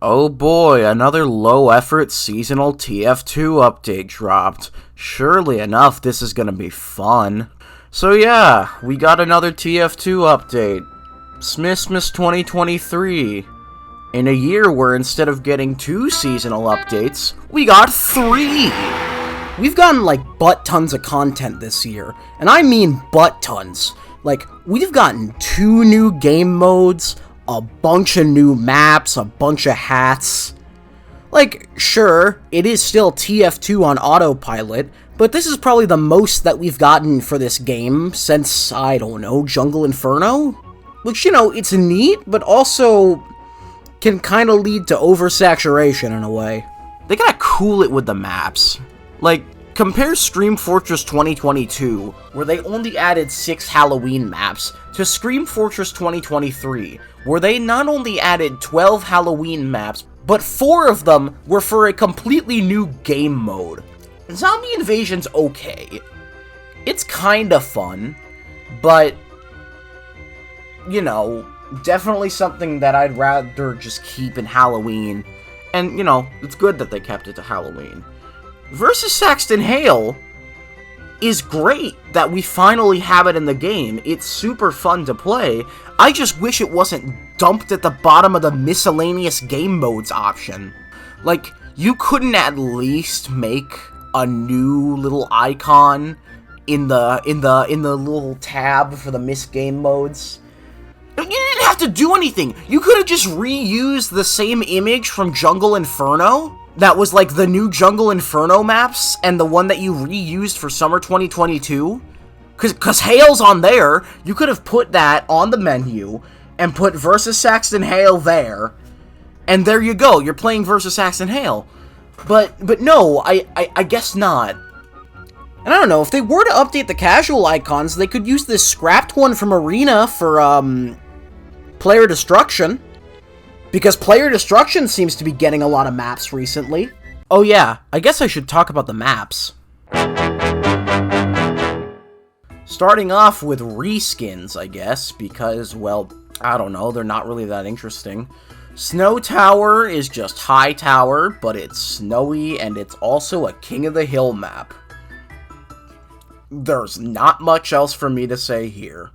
Oh boy, another low-effort seasonal TF2 update dropped. Surely enough, this is gonna be fun. So yeah, we got another TF2 update. Smissmas 2023. In a year where instead of getting 2 seasonal updates, we got 3! We've gotten like butt tons of content this year, and I mean butt tons. Like, we've gotten 2 new game modes, a bunch of new maps, a bunch of hats. Like, sure, it is still TF2 on autopilot, but this is probably the most that we've gotten for this game since, I don't know, Jungle Inferno? Which, you know, it's neat, but also can kind of lead to oversaturation in a way. They gotta cool it with the maps. Like, compare Scream Fortress 2022, where they only added 6 Halloween maps, to Scream Fortress 2023, where they not only added 12 Halloween maps, but 4 of them were for a completely new game mode. Zombie Invasion's okay. It's kinda fun, but, you know, definitely something that I'd rather just keep in Halloween. And, you know, it's good that they kept it to Halloween. Versus Saxton Hale is great that we finally have it in the game. It's super fun to play. I just wish it wasn't dumped at the bottom of the miscellaneous game modes option. Like, you couldn't at least make a new little icon in the little tab for the missed game modes. You didn't have to do anything. You could have just reused the same image from Jungle Inferno. That was like the new Jungle Inferno maps and the one that you reused for Summer 2022. Cause Hale's on there. You could have put that on the menu and put Versus Saxton Hale there. And there you go. You're playing Versus Saxton Hale. But no, I guess not. And I don't know, if they were to update the casual icons, they could use this scrapped one from Arena for, player destruction. Because player destruction seems to be getting a lot of maps recently. Oh yeah, I guess I should talk about the maps. Starting off with reskins, I guess, because, well, I don't know, they're not really that interesting. Snow Tower is just High Tower, but it's snowy, and it's also a King of the Hill map. There's not much else for me to say here.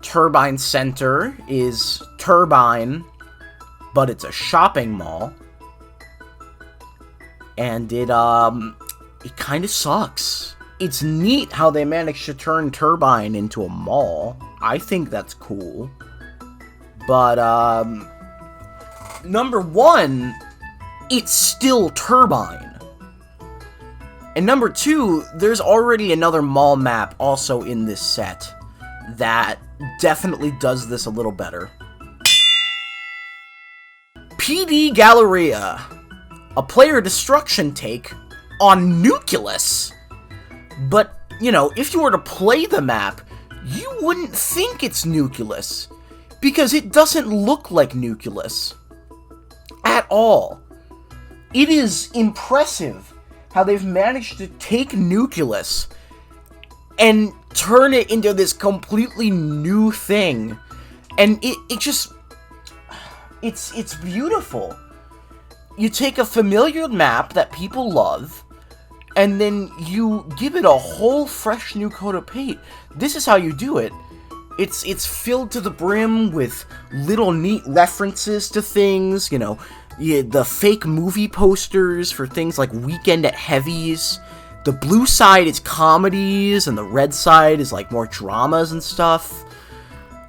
Turbine Center is Turbine, but it's a shopping mall. And it kind of sucks. It's neat how they managed to turn Turbine into a mall. I think that's cool. But, number 1, it's still Turbine. And number 2, there's already another mall map also in this set that definitely does this a little better. PD Galleria, a player destruction take on Nucleus. But, you know, if you were to play the map, you wouldn't think it's Nucleus, because it doesn't look like Nucleus at all. It is impressive how they've managed to take Nucleus and turn it into this completely new thing. And it just... It's beautiful. You take a familiar map that people love, and then you give it a whole fresh new coat of paint. This is how you do it. It's filled to the brim with little neat references to things, you know, the fake movie posters for things like Weekend at Heavy's. The blue side is comedies, and the red side is, like, more dramas and stuff.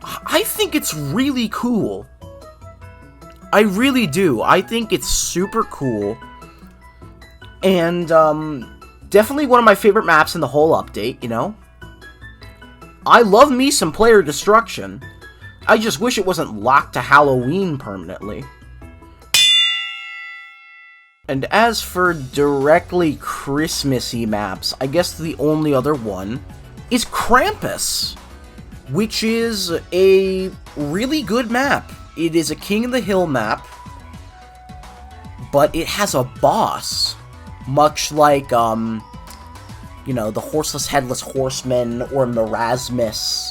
I think it's really cool. I really do. I think it's super cool. And, definitely one of my favorite maps in the whole update, you know? I love me some player destruction. I just wish it wasn't locked to Halloween permanently. And as for directly Christmassy maps, I guess the only other one is Krampus, which is a really good map. It is a King of the Hill map, but it has a boss, much like, you know, the Horseless Headless Horseman or Marasmus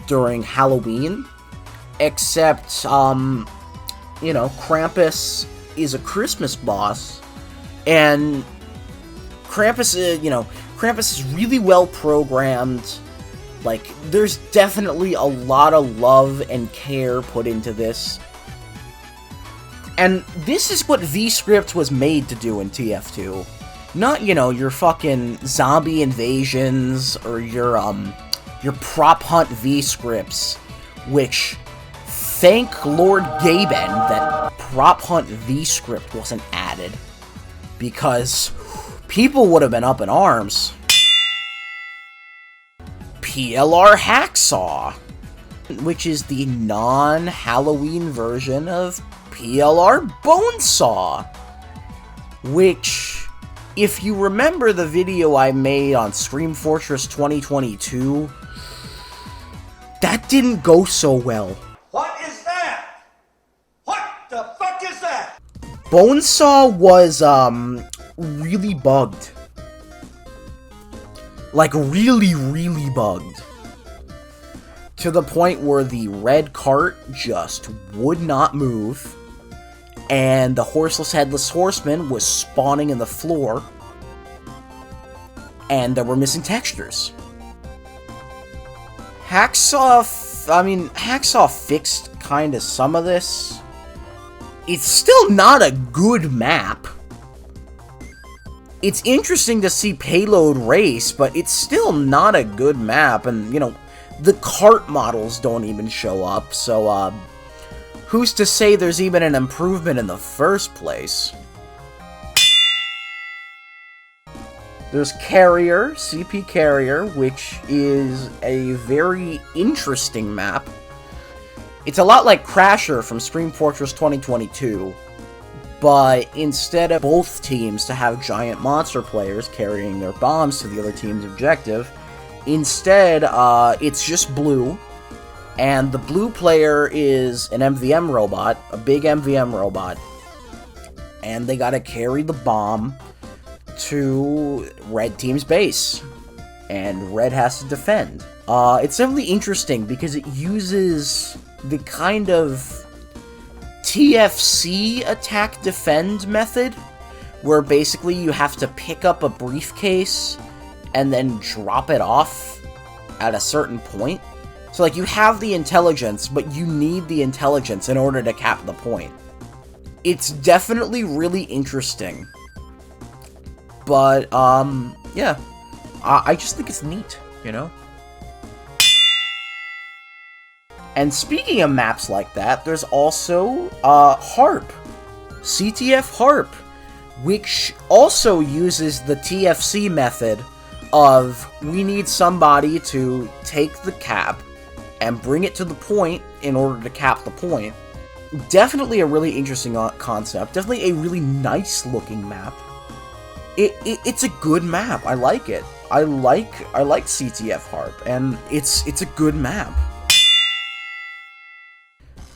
during Halloween, except, you know, Krampus is a Christmas boss, and Krampus is really well programmed. Like, there's definitely a lot of love and care put into this. And this is what V-Script was made to do in TF2. Not, you know, your fucking zombie invasions or your prop hunt V-Scripts, which, thank Lord Gaben that prop hunt V-Script wasn't added, because people would have been up in arms. PLR Hacksaw, which is the non-Halloween version of PLR Bonesaw, which, if you remember the video I made on Scream Fortress 2022, that didn't go so well. What is that? What the fuck is that? Bonesaw was, really bugged. Like, really, really bugged. To the point where the red cart just would not move, and the Horseless Headless Horseman was spawning in the floor, and there were missing textures. Hacksaw fixed kinda some of this. It's still not a good map. It's interesting to see Payload race, but it's still not a good map, and, you know, the cart models don't even show up, so, who's to say there's even an improvement in the first place? There's Carrier, CP Carrier, which is a very interesting map. It's a lot like Crasher from Scream Fortress 2022, but instead of both teams to have giant monster players carrying their bombs to the other team's objective, instead, it's just blue, and the blue player is an MVM robot, a big MVM robot, and they gotta carry the bomb to red team's base, and red has to defend. It's definitely interesting because it uses the kind of TFC attack-defend method, where basically you have to pick up a briefcase and then drop it off at a certain point. So, like, you have the intelligence, but you need the intelligence in order to cap the point. It's definitely really interesting. But, yeah. I just think it's neat, you know? And speaking of maps like that, there's also, Harp. CTF Harp, which also uses the TFC method of, we need somebody to take the cap and bring it to the point in order to cap the point. Definitely a really interesting concept. Definitely a really nice looking map. It's a good map. I like it. I like CTF Harp, and it's a good map.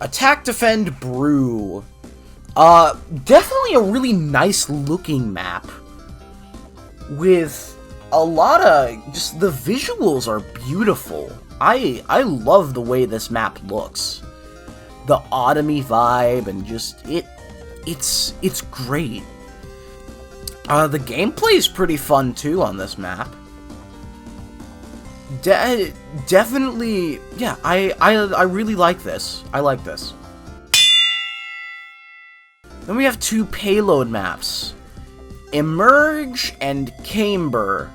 Attack Defend Brew. Definitely a really nice looking map. With a lot of, just the visuals are beautiful. I love the way this map looks. The autumny vibe, and just, it's great. The gameplay is pretty fun too on this map. Definitely, yeah, I really like this. I like this. Then we have two payload maps, Emerge and Camber,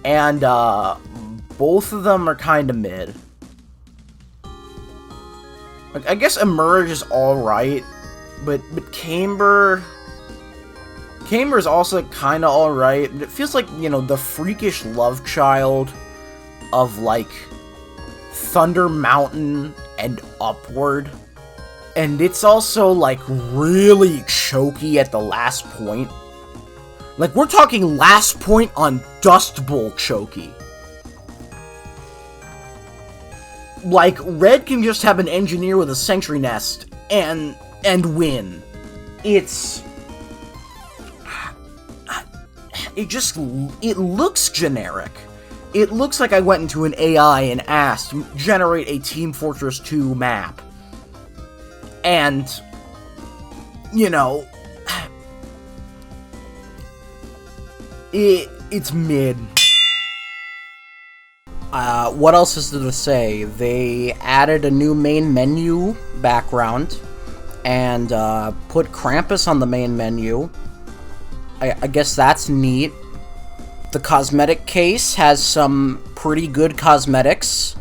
and both of them are kind of mid. Like, I guess Emerge is alright, but Camber is also kind of alright. It feels like, you know, the freakish love child of, like, Thunder Mountain and Upward. And it's also, like, really choky at the last point. Like, we're talking last point on Dust Bowl choky. Like, Red can just have an engineer with a sentry nest and win. It looks generic. It looks like I went into an AI and asked, generate a Team Fortress 2 map. And you know, it's mid. What else is there to say? They added a new main menu background and put Krampus on the main menu. I guess that's neat. The cosmetic case has some pretty good cosmetics.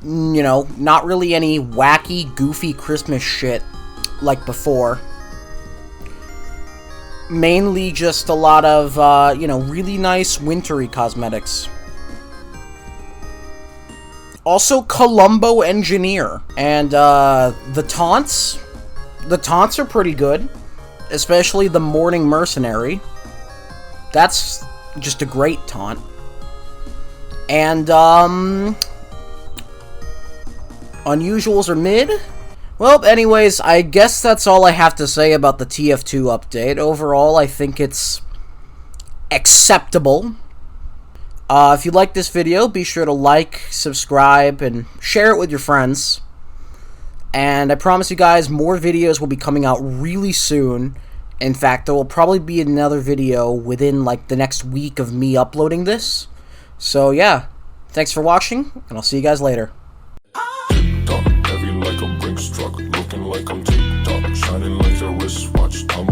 You know, not really any wacky, goofy Christmas shit like before. Mainly just a lot of, you know, really nice wintry cosmetics. Also, Columbo Engineer. And, the taunts. The taunts are pretty good. Especially the Morning Mercenary. That's just a great taunt. And, unusuals are mid? Well, anyways, I guess that's all I have to say about the TF2 update. Overall, I think it's acceptable. If you like this video, be sure to like, subscribe, and share it with your friends. And I promise you guys, more videos will be coming out really soon. In fact, there will probably be another video within, like, the next week of me uploading this. So, yeah. Thanks for watching, and I'll see you guys later. Heavy like a Brinks truck, looking like I'm tipped up, shining like a wristwatch. I'm